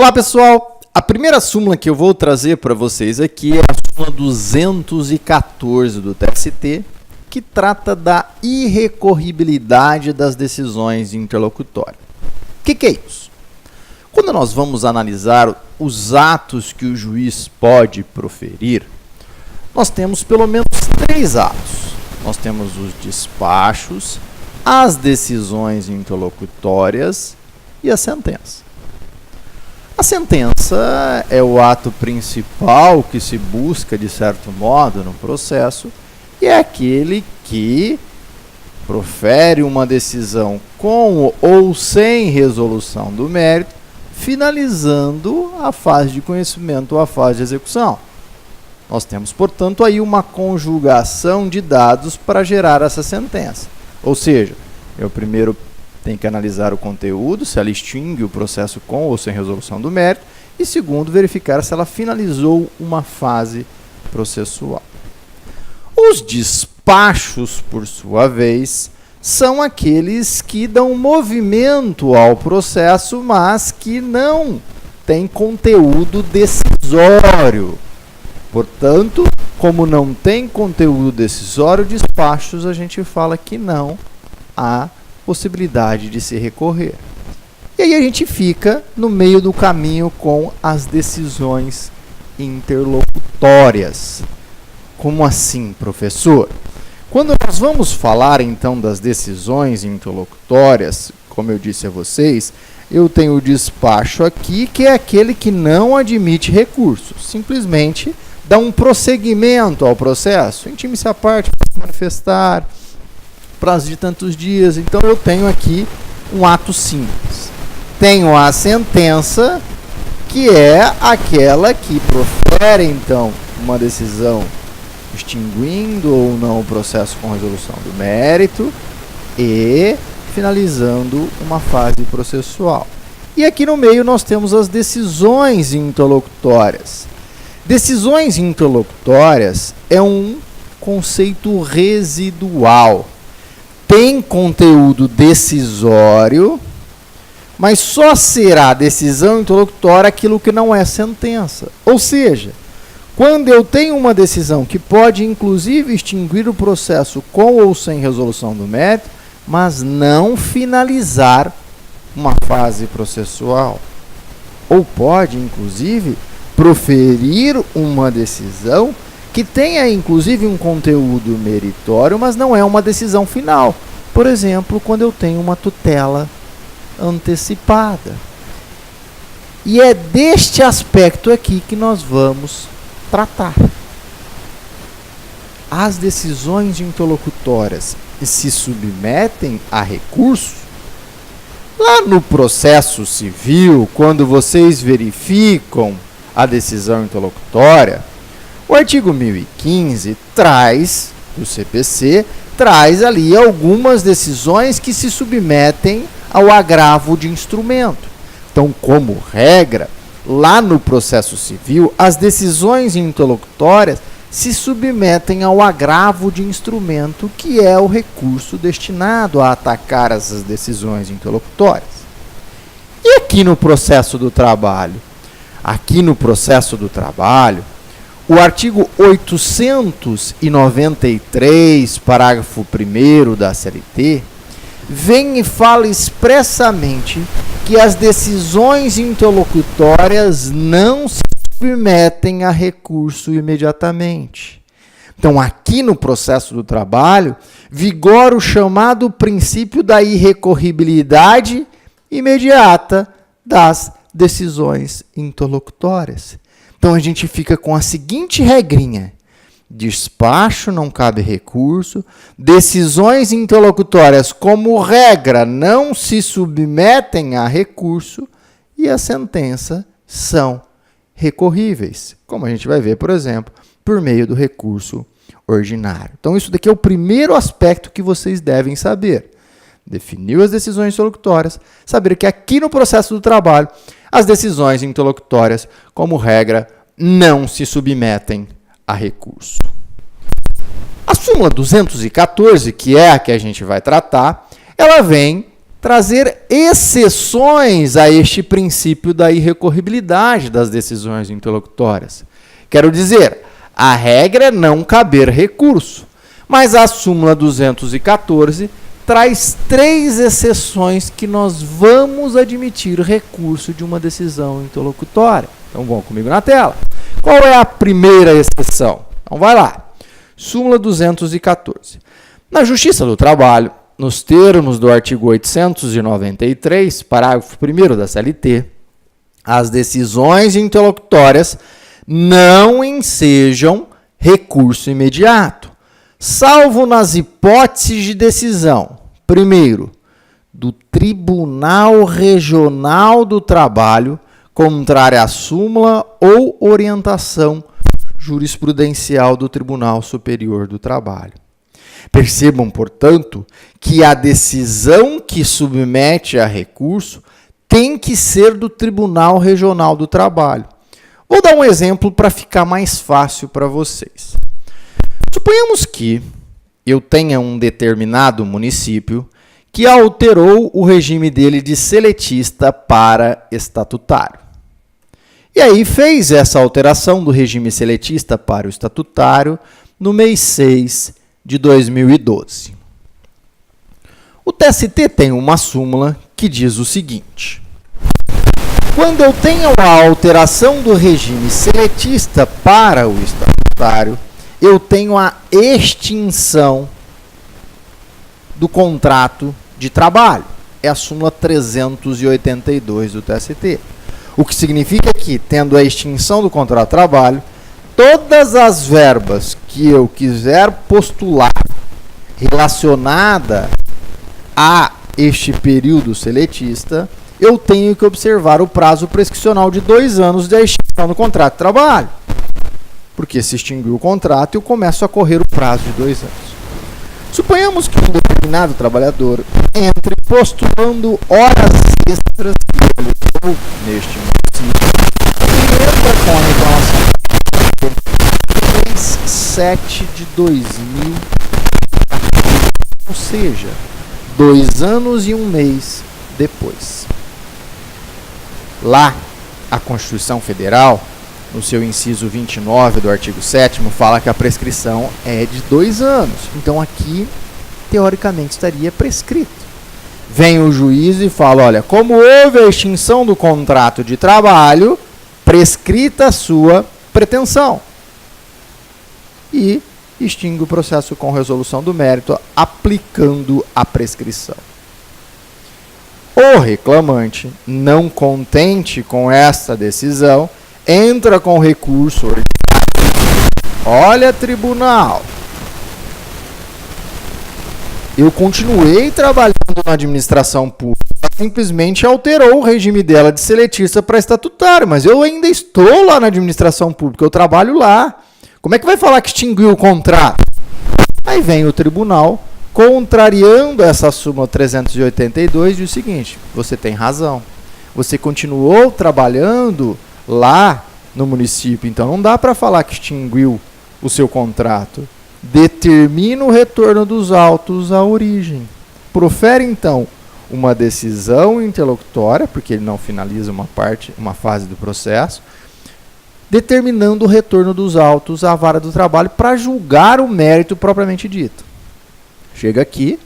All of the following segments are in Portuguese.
Olá pessoal, a primeira súmula que eu vou trazer para vocês aqui é a súmula 214 do TST, que trata da irrecorribilidade das decisões interlocutórias. O que é isso? Quando nós vamos analisar os atos que o juiz pode proferir, nós temos pelo menos 3 atos. Nós temos os despachos, as decisões interlocutórias e a sentença. A sentença é o ato principal que se busca, de certo modo, no processo, e é aquele que profere uma decisão com ou sem resolução do mérito, finalizando a fase de conhecimento ou a fase de execução. Nós temos, portanto, aí uma conjugação de dados para gerar essa sentença. Ou seja, eu primeiro tenho que analisar o conteúdo, se ela extingue o processo com ou sem resolução do mérito, e segundo, verificar se ela finalizou uma fase processual. Os despachos, por sua vez, são aqueles que dão movimento ao processo, mas que não têm conteúdo decisório. Portanto, como não tem conteúdo decisório, despachos, a gente fala que não há possibilidade de se recorrer. E aí a gente fica no meio do caminho com as decisões interlocutórias. Como assim, professor? Quando nós vamos falar então das decisões interlocutórias, como eu disse a vocês, eu tenho o despacho aqui, que é aquele que não admite recurso. Simplesmente dá um prosseguimento ao processo. Intime-se a parte para se manifestar, prazo de tantos dias. Então eu tenho aqui um ato simples. Tenho a sentença, que é aquela que profere então uma decisão extinguindo ou não o processo com resolução do mérito e finalizando uma fase processual. E aqui no meio nós temos as decisões interlocutórias. Decisões interlocutórias é um conceito residual. Tem conteúdo decisório, mas só será decisão interlocutória aquilo que não é sentença. Ou seja, quando eu tenho uma decisão que pode inclusive extinguir o processo com ou sem resolução do mérito, mas não finalizar uma fase processual. Ou pode inclusive proferir uma decisão que tenha inclusive um conteúdo meritório, mas não é uma decisão final. Por exemplo, quando eu tenho uma tutela antecipada. E é deste aspecto aqui que nós vamos tratar. As decisões interlocutórias se submetem a recurso. Lá no processo civil, quando vocês verificam a decisão interlocutória, o artigo 1015 traz, o CPC, traz ali algumas decisões que se submetem ao agravo de instrumento. Então, como regra, lá no processo civil, as decisões interlocutórias se submetem ao agravo de instrumento, que é o recurso destinado a atacar essas decisões interlocutórias. E aqui no processo do trabalho? Aqui no processo do trabalho, o artigo 893, parágrafo 1º da CLT, vem e fala expressamente que as decisões interlocutórias não se submetem a recurso imediatamente. Então, aqui no processo do trabalho, vigora o chamado princípio da irrecorribilidade imediata das decisões interlocutórias. Então, a gente fica com a seguinte regrinha: despacho, não cabe recurso. Decisões interlocutórias, como regra, não se submetem a recurso. E a sentença são recorríveis, como a gente vai ver, por exemplo, por meio do recurso ordinário. Então, isso daqui é o primeiro aspecto que vocês devem saber. Definiu as decisões interlocutórias, saber que aqui no processo do trabalho, as decisões interlocutórias, como regra, não se submetem a recurso. A súmula 214, que é a que a gente vai tratar, ela vem trazer exceções a este princípio da irrecorribilidade das decisões interlocutórias. Quero dizer, a regra é não caber recurso, mas a súmula 214 traz 3 exceções que nós vamos admitir recurso de uma decisão interlocutória. Então vão comigo na tela. Qual é a primeira exceção? Então vai lá. Súmula 214. Na Justiça do Trabalho, nos termos do artigo 893, parágrafo 1º da CLT, as decisões interlocutórias não ensejam recurso imediato, salvo nas hipóteses de decisão, primeiro, do Tribunal Regional do Trabalho, contrária à súmula ou orientação jurisprudencial do Tribunal Superior do Trabalho. Percebam, portanto, que a decisão que submete a recurso tem que ser do Tribunal Regional do Trabalho. Vou dar um exemplo para ficar mais fácil para vocês. Suponhamos que eu tenha um determinado município que alterou o regime dele de seletista para estatutário. E aí fez essa alteração do regime seletista para o estatutário no mês 6 de 2012. O TST tem uma súmula que diz o seguinte: quando eu tenho a alteração do regime seletista para o estatutário, eu tenho a extinção do contrato de trabalho. É a súmula 382 do TST. O que significa que, tendo a extinção do contrato de trabalho, todas as verbas que eu quiser postular relacionada a este período seletista, eu tenho que observar o prazo prescricional de 2 anos da extinção do contrato de trabalho. Porque se extinguiu o contrato, eu começo a correr o prazo de 2 anos. Suponhamos que um determinado trabalhador entre postulando horas extras que realizou neste município e entra com a reclamação no mês 7 de 2000, ou seja, 2 anos e 1 mês depois. Lá, a Constituição Federal, no seu inciso 29 do artigo 7º, fala que a prescrição é de 2 anos. Então aqui, teoricamente, estaria prescrito. Vem o juiz e fala, olha, como houve a extinção do contrato de trabalho, prescrita a sua pretensão. E extingue o processo com resolução do mérito, aplicando a prescrição. O reclamante, não contente com esta decisão, entra com recurso ordinário. Olha, tribunal, eu continuei trabalhando na administração pública, simplesmente alterou o regime dela de seletista para estatutário, mas eu ainda estou lá na administração pública, eu trabalho lá. Como é que vai falar que extinguiu o contrato? Aí vem o tribunal, contrariando essa súmula 382, diz o seguinte: você tem razão, você continuou trabalhando lá no município, então não dá para falar que extinguiu o seu contrato. Determina o retorno dos autos à origem. Profere, então, uma decisão interlocutória, porque ele não finaliza uma fase do processo, determinando o retorno dos autos à vara do trabalho para julgar o mérito propriamente dito. Chega aqui,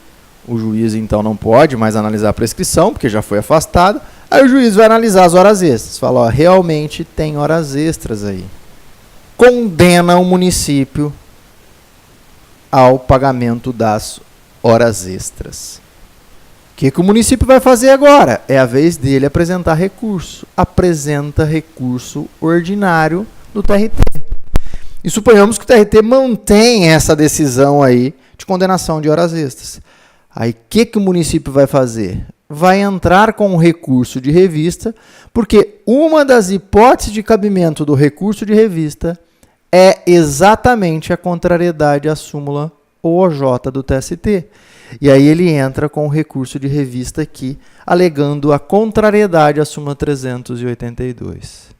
o juiz então não pode mais analisar a prescrição, porque já foi afastado. Aí o juiz vai analisar as horas extras. Fala, ó, realmente tem horas extras aí. Condena o município ao pagamento das horas extras. O que o município vai fazer agora? É a vez dele apresentar recurso. Apresenta recurso ordinário do TRT. E suponhamos que o TRT mantém essa decisão aí de condenação de horas extras. Aí o que o município vai fazer? Vai entrar com um recurso de revista, porque uma das hipóteses de cabimento do recurso de revista é exatamente a contrariedade à súmula OJ do TST. E aí ele entra com o recurso de revista aqui, alegando a contrariedade à súmula 382.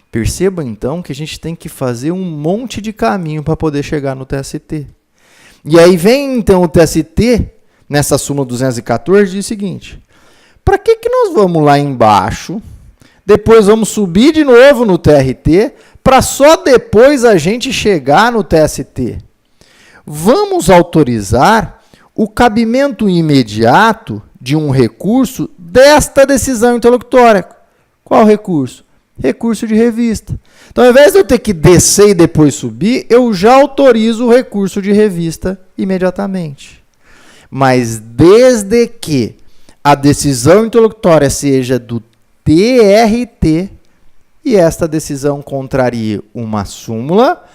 Perceba, então, que a gente tem que fazer um monte de caminho para poder chegar no TST. E aí vem, então, o TST, nessa súmula 214, diz o seguinte: para que nós vamos lá embaixo, depois vamos subir de novo no TRT, para só depois a gente chegar no TST? Vamos autorizar o cabimento imediato de um recurso desta decisão interlocutória. Qual recurso? Recurso de revista. Então, ao invés de eu ter que descer e depois subir, eu já autorizo o recurso de revista imediatamente. Mas desde que a decisão interlocutória seja do TRT e esta decisão contrarie uma súmula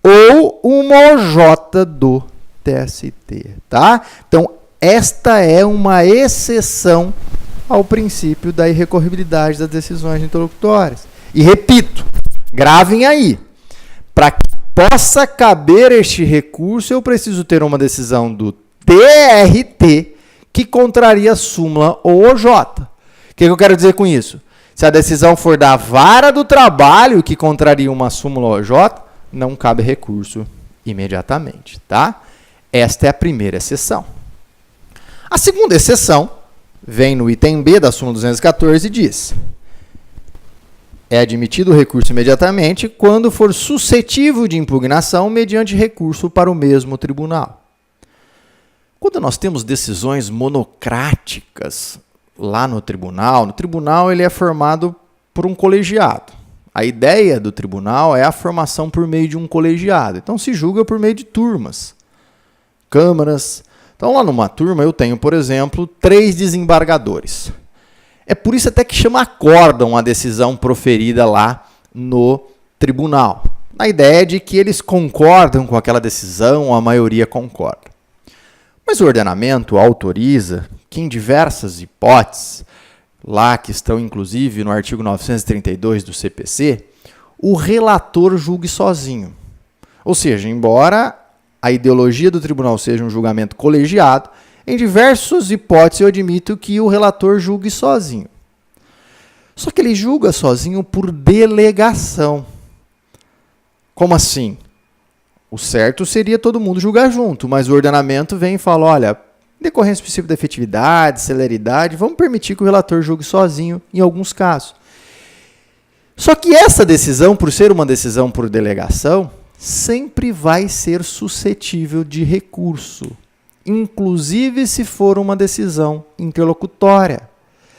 ou uma OJ do TST, tá? Então, esta é uma exceção ao princípio da irrecorribilidade das decisões interlocutórias. E repito, gravem aí, para que possa caber este recurso, eu preciso ter uma decisão do TRT que contraria a súmula ou OJ. O que eu quero dizer com isso? Se a decisão for da vara do trabalho que contraria uma súmula ou OJ, não cabe recurso imediatamente, tá? Esta é a primeira exceção. A segunda exceção vem no item B da súmula 214 e diz: é admitido o recurso imediatamente quando for suscetível de impugnação mediante recurso para o mesmo tribunal. Quando nós temos decisões monocráticas lá no tribunal ele é formado por um colegiado. A ideia do tribunal é a formação por meio de um colegiado. Então, se julga por meio de turmas, câmaras. Então, lá numa turma, eu tenho, por exemplo, 3 desembargadores. É por isso até que chama acórdão a decisão proferida lá no tribunal. A ideia é de que eles concordam com aquela decisão, a maioria concorda. Mas o ordenamento autoriza que em diversas hipóteses, lá que estão inclusive no artigo 932 do CPC, o relator julgue sozinho. Ou seja, embora a ideologia do tribunal seja um julgamento colegiado, em diversas hipóteses eu admito que o relator julgue sozinho. Só que ele julga sozinho por delegação. Como assim? O certo seria todo mundo julgar junto, mas o ordenamento vem e fala, olha, decorrência do princípio da efetividade, celeridade, vamos permitir que o relator julgue sozinho em alguns casos. Só que essa decisão, por ser uma decisão por delegação, sempre vai ser suscetível de recurso, inclusive se for uma decisão interlocutória.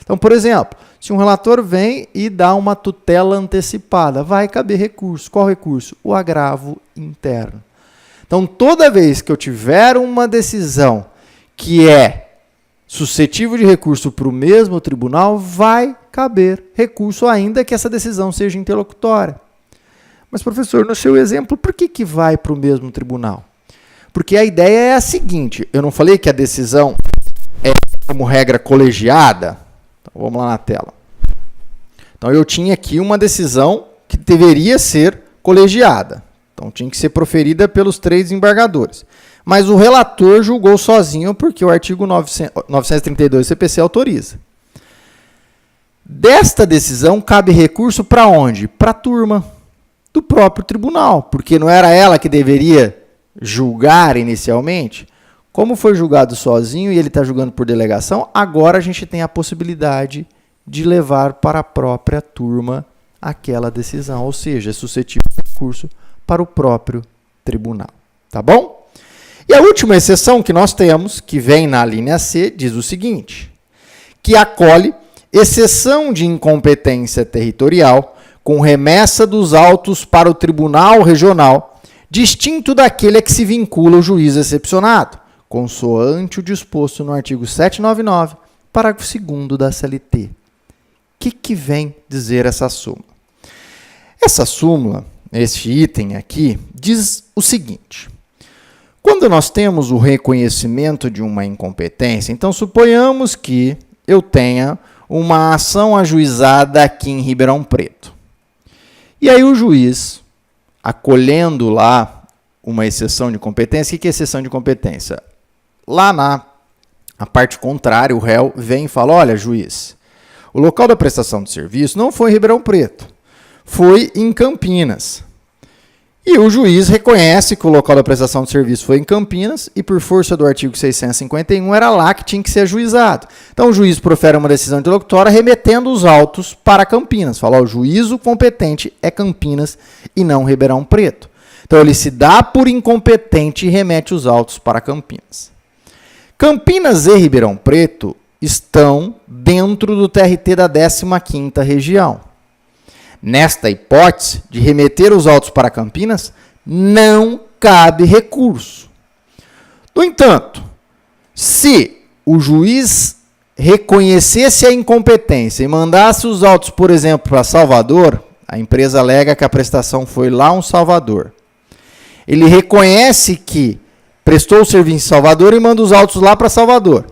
Então, por exemplo, se um relator vem e dá uma tutela antecipada, vai caber recurso. Qual recurso? O agravo interno. Então, toda vez que eu tiver uma decisão que é suscetível de recurso para o mesmo tribunal, vai caber recurso, ainda que essa decisão seja interlocutória. Mas, professor, no seu exemplo, por que vai para o mesmo tribunal? Porque a ideia é a seguinte, eu não falei que a decisão é, como regra, colegiada? Então, vamos lá na tela. Então, eu tinha aqui uma decisão que deveria ser colegiada. Então, tinha que ser proferida pelos 3 desembargadores. Mas o relator julgou sozinho porque o artigo 932 do CPC autoriza. Desta decisão, cabe recurso para onde? Para a turma do próprio tribunal, porque não era ela que deveria julgar inicialmente. Como foi julgado sozinho e ele está julgando por delegação, agora a gente tem a possibilidade de levar para a própria turma aquela decisão, ou seja, é suscetível de recurso para o próprio tribunal. Tá bom? E a última exceção que nós temos, que vem na linha C, diz o seguinte, que acolhe exceção de incompetência territorial com remessa dos autos para o Tribunal Regional, distinto daquele a que se vincula o juiz excepcionado, consoante o disposto no artigo 799, parágrafo 2º da CLT. O que vem dizer essa súmula? Essa súmula, este item aqui, diz o seguinte. Quando nós temos o reconhecimento de uma incompetência, então suponhamos que eu tenha uma ação ajuizada aqui em Ribeirão Preto. E aí o juiz, acolhendo lá uma exceção de competência, o que é exceção de competência? Lá na parte contrária, o réu vem e fala, olha, juiz, o local da prestação de serviço não foi em Ribeirão Preto, foi em Campinas. E o juiz reconhece que o local da prestação de serviço foi em Campinas e, por força do artigo 651, era lá que tinha que ser ajuizado. Então, o juiz profere uma decisão interlocutória remetendo os autos para Campinas. Fala, o juízo competente é Campinas e não Ribeirão Preto. Então, ele se dá por incompetente e remete os autos para Campinas. Campinas e Ribeirão Preto estão dentro do TRT da 15ª região. Nesta hipótese de remeter os autos para Campinas, não cabe recurso. No entanto, se o juiz reconhecesse a incompetência e mandasse os autos, por exemplo, para Salvador, a empresa alega que a prestação foi lá em Salvador. Ele reconhece que prestou o serviço em Salvador e manda os autos lá para Salvador.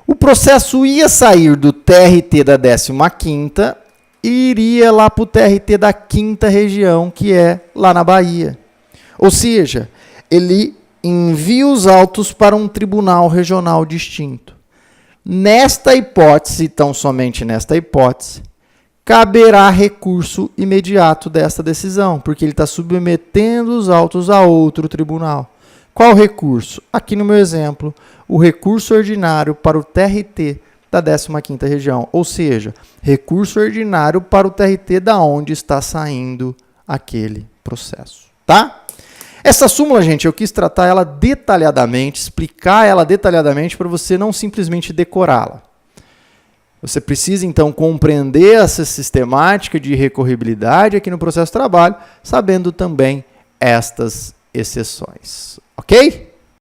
O processo ia sair do TRT da 15ª e iria lá para o TRT da 5ª região, que é lá na Bahia. Ou seja, ele envia os autos para um tribunal regional distinto. Nesta hipótese, tão somente nesta hipótese, caberá recurso imediato desta decisão, porque ele está submetendo os autos a outro tribunal. Qual recurso? Aqui no meu exemplo, o recurso ordinário para o TRT da 15ª região, ou seja, recurso ordinário para o TRT da onde está saindo aquele processo, tá? Essa súmula, gente, eu quis tratar ela detalhadamente, explicar ela detalhadamente para você não simplesmente decorá-la. Você precisa, então, compreender essa sistemática de recorribilidade aqui no processo de trabalho, sabendo também estas exceções, ok?